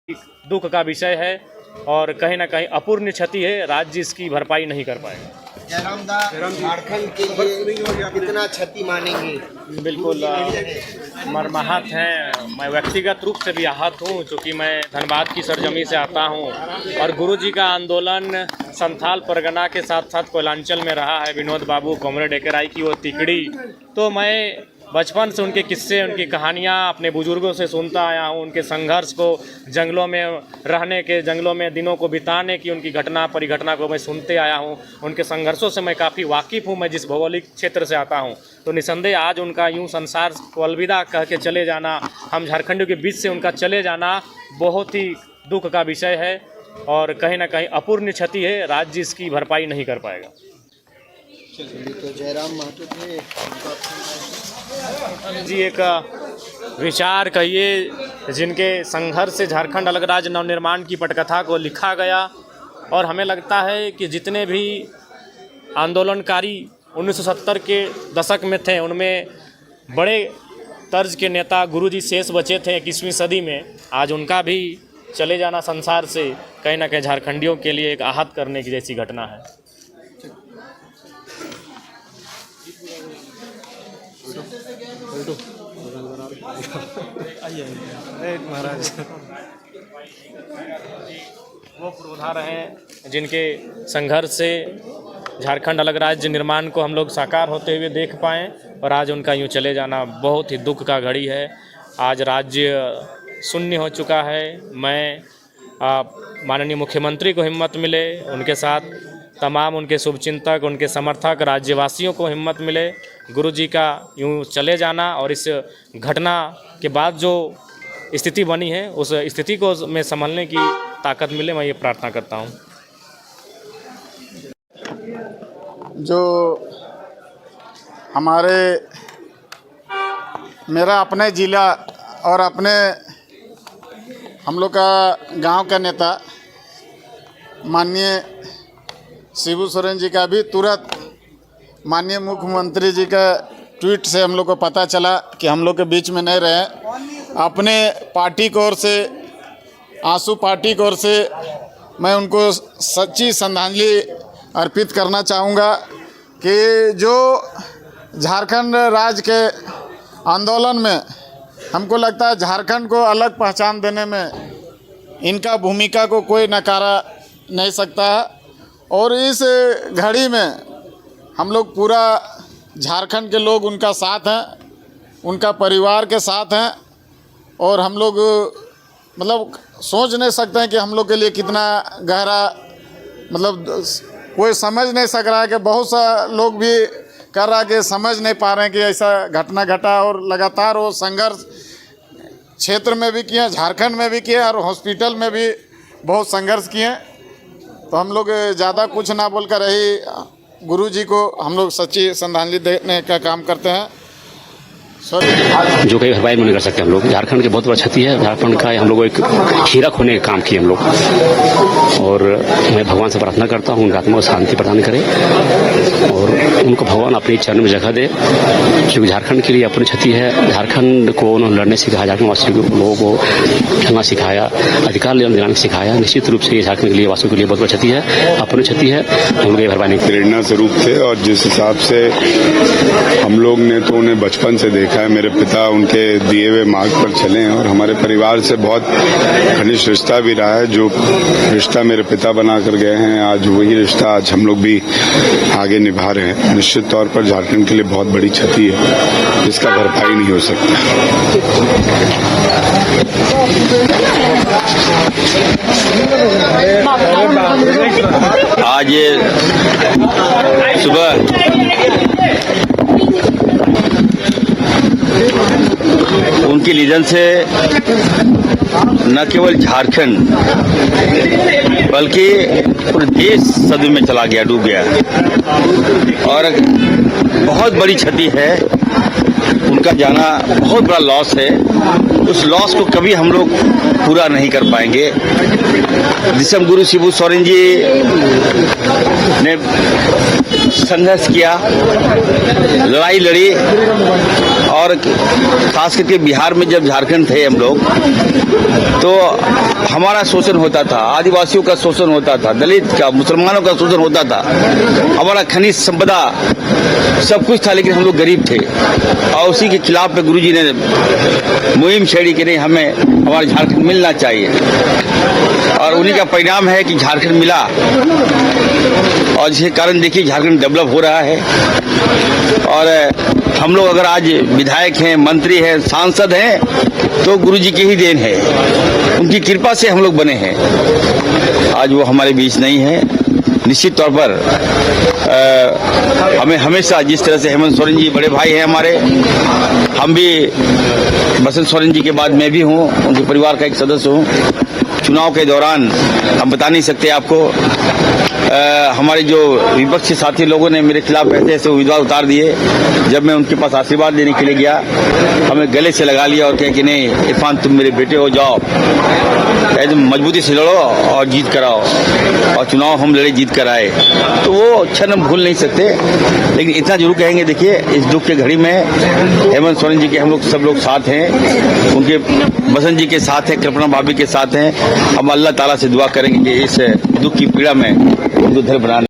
दुख का विषय है और कहीं ना कहीं अपूर्ण क्षति है। राज्य इसकी भरपाई नहीं कर पाएगा। जयराम दा, झारखंड के लिए कितना क्षति मानेंगे? बिल्कुल मर्माहत हैं। मैं व्यक्तिगत रूप से भी आहत हूँ, क्योंकि मैं धनबाद की सरजमी से आता हूँ और गुरुजी का आंदोलन संथाल परगना के साथ साथ कोयलांचल में रहा है। विनोद बाबू, कॉमरेड एकराई की वो तिकड़ी, तो मैं बचपन से उनके किस्से, उनकी कहानियाँ अपने बुजुर्गों से सुनता आया हूँ। उनके संघर्ष को, जंगलों में रहने के, जंगलों में दिनों को बिताने की उनकी घटना परिघटना को मैं सुनते आया हूँ। उनके संघर्षों से मैं काफ़ी वाकिफ़ हूँ, मैं जिस भौगोलिक क्षेत्र से आता हूँ। तो निसंदेह आज उनका यूँ संसार को अलविदा कह के चले जाना, हम झारखंडियों के बीच से उनका चले जाना बहुत ही दुख का विषय है और कहीं ना कहीं अपूर्ण क्षति है। राज्य इसकी भरपाई नहीं कर पाएगा। तो जयराम महतो थे जी, एक विचार कहिए जिनके संघर्ष से झारखंड अलग राज्य नवनिर्माण की पटकथा को लिखा गया। और हमें लगता है कि जितने भी आंदोलनकारी 1970 के दशक में थे, उनमें बड़े तर्ज के नेता गुरुजी शेष बचे थे 21वीं सदी में। आज उनका भी चले जाना संसार से कहीं ना कहीं झारखंडियों के लिए एक आहत करने की जैसी घटना है। महाराज वो पुरोधार हैं जिनके संघर्ष से झारखंड अलग राज्य निर्माण को हम लोग साकार होते हुए देख पाएँ, और आज उनका यूँ चले जाना बहुत ही दुख का घड़ी है। आज राज्य शून्य हो चुका है। मैं माननीय मुख्यमंत्री को हिम्मत मिले, उनके साथ तमाम उनके शुभचिंतक, उनके समर्थक, राज्यवासियों को हिम्मत मिले गुरुजी का यूँ चले जाना और इस घटना के बाद जो स्थिति बनी है उस स्थिति को में संभलने की ताकत मिले, मैं ये प्रार्थना करता हूँ। जो हमारे मेरा अपने ज़िला और अपने हम लोग का गांव का नेता माननीय शिबू सोरेन जी का भी तुरंत माननीय मुख्यमंत्री जी का ट्वीट से हम लोग को पता चला कि हम लोग के बीच में नहीं रहे। अपने पार्टी की ओर से, आंसू पार्टी की ओर से मैं उनको सच्ची श्रद्धांजलि अर्पित करना चाहूँगा कि जो झारखंड राज्य के आंदोलन में हमको लगता है झारखंड को अलग पहचान देने में इनका भूमिका को कोई नकारा नहीं सकता है। और इस घड़ी में हम लोग पूरा झारखंड के लोग उनका साथ हैं, उनका परिवार के साथ हैं। और हम लोग मतलब सोच नहीं सकते हैं कि हम लोग के लिए कितना गहरा, मतलब कोई समझ नहीं सक रहा है कि बहुत सा लोग भी कर रहा है कि समझ नहीं पा रहे हैं कि ऐसा घटना घटा। और लगातार वो संघर्ष क्षेत्र में भी किए, झारखंड में भी किए और हॉस्पिटल में भी बहुत संघर्ष किए। तो हम लोग ज़्यादा कुछ ना बोलकर रही गुरुजी को हम लोग सच्ची श्रद्धांजलि देने का काम करते हैं। जो कहीं भरपाई नहीं कर सकते हम लोग। झारखंड की बहुत बड़ी क्षति है। झारखंड का हम लोग एक हीरा खोने का काम किए हम लोग, और मैं भगवान से प्रार्थना करता हूँ उनकी आत्मा को शांति प्रदान करे और उनको भगवान अपने चरण में जगह दे। क्योंकि झारखंड के लिए अपनी क्षति है। झारखंड को उन्होंने लड़ने सिखाया, झारखंड वासियों को, लोगों को चलना सिखाया, अधिकार दिलाने सिखाया। निश्चित रूप से ये झारखंड के लिए, वासियों के लिए बहुत बड़ी क्षति है, अपनी क्षति है। हम लोग ये भरपाई नहीं। प्रेरणा स्वरूप थे और जिस हिसाब से हम लोग ने तो उन्हें बचपन से देखा है। मेरे पिता उनके दिए हुए मार्ग पर चले हैं और हमारे परिवार से बहुत घनिष्ठ रिश्ता भी रहा है। जो रिश्ता मेरे पिता बना कर गए हैं, आज वही रिश्ता आज हम लोग भी आगे निभा रहे हैं। निश्चित तौर पर झारखंड के लिए बहुत बड़ी क्षति है, जिसका भरपाई नहीं हो सकता। आज सुबह उनके निधन से न केवल झारखंड बल्कि पूरे देश सदमे में चला गया, डूब गया और बहुत बड़ी क्षति है। उनका जाना बहुत बड़ा लॉस है। उस लॉस को कभी हम लोग पूरा नहीं कर पाएंगे। जिसम गुरु शिबू सोरेन जी ने संघर्ष किया, लड़ाई लड़ी और खास करके बिहार में जब झारखंड थे हम लोग, तो हमारा शोषण होता था, आदिवासियों का शोषण होता था, दलित का, मुसलमानों का शोषण होता था, हमारा खनिज संपदा सब कुछ था, लेकिन हम लोग गरीब थे। और उसी के खिलाफ में गुरुजी ने मुहिम छेड़ी कि नहीं, हमें हमारा झारखंड मिलना चाहिए। और उन्हीं का परिणाम है कि झारखंड मिला, और जिसके कारण देखिए झारखंड डेवलप हो रहा है। और हम लोग अगर आज विधायक हैं, मंत्री हैं, सांसद हैं, तो गुरुजी की ही देन है, उनकी कृपा से हम लोग बने हैं। आज वो हमारे बीच नहीं है। निश्चित तौर पर हमें हमेशा, जिस तरह से हेमंत सोरेन जी बड़े भाई हैं हमारे, हम भी बसंत सोरेन जी के बाद मैं भी हूँ, उनके परिवार का एक सदस्य हूँ। चुनाव के दौरान हम बता नहीं सकते आपको, हमारे जो विपक्षी साथी लोगों ने मेरे खिलाफ ऐसे ऐसे उम्मीदवार उतार दिए। जब मैं उनके पास आशीर्वाद लेने के लिए गया, हमें गले से लगा लिया और कहा कि नहीं इरफान, तुम मेरे बेटे हो, जाओ एकदम मजबूती से लड़ो और जीत कराओ। और चुनाव हम लड़े, जीत कर आए। तो वो क्षण हम भूल नहीं सकते। लेकिन इतना जरूर कहेंगे, देखिए इस दुख के घड़ी में हेमंत सोरेन जी के हम लोग सब लोग साथ हैं, उनके बसंत जी के साथ हैं, कल्पना भाभी के साथ हैं। हम अल्लाह ताला से दुआ करेंगे कि इस दुख की पीड़ा में उनको धैर्य बनाने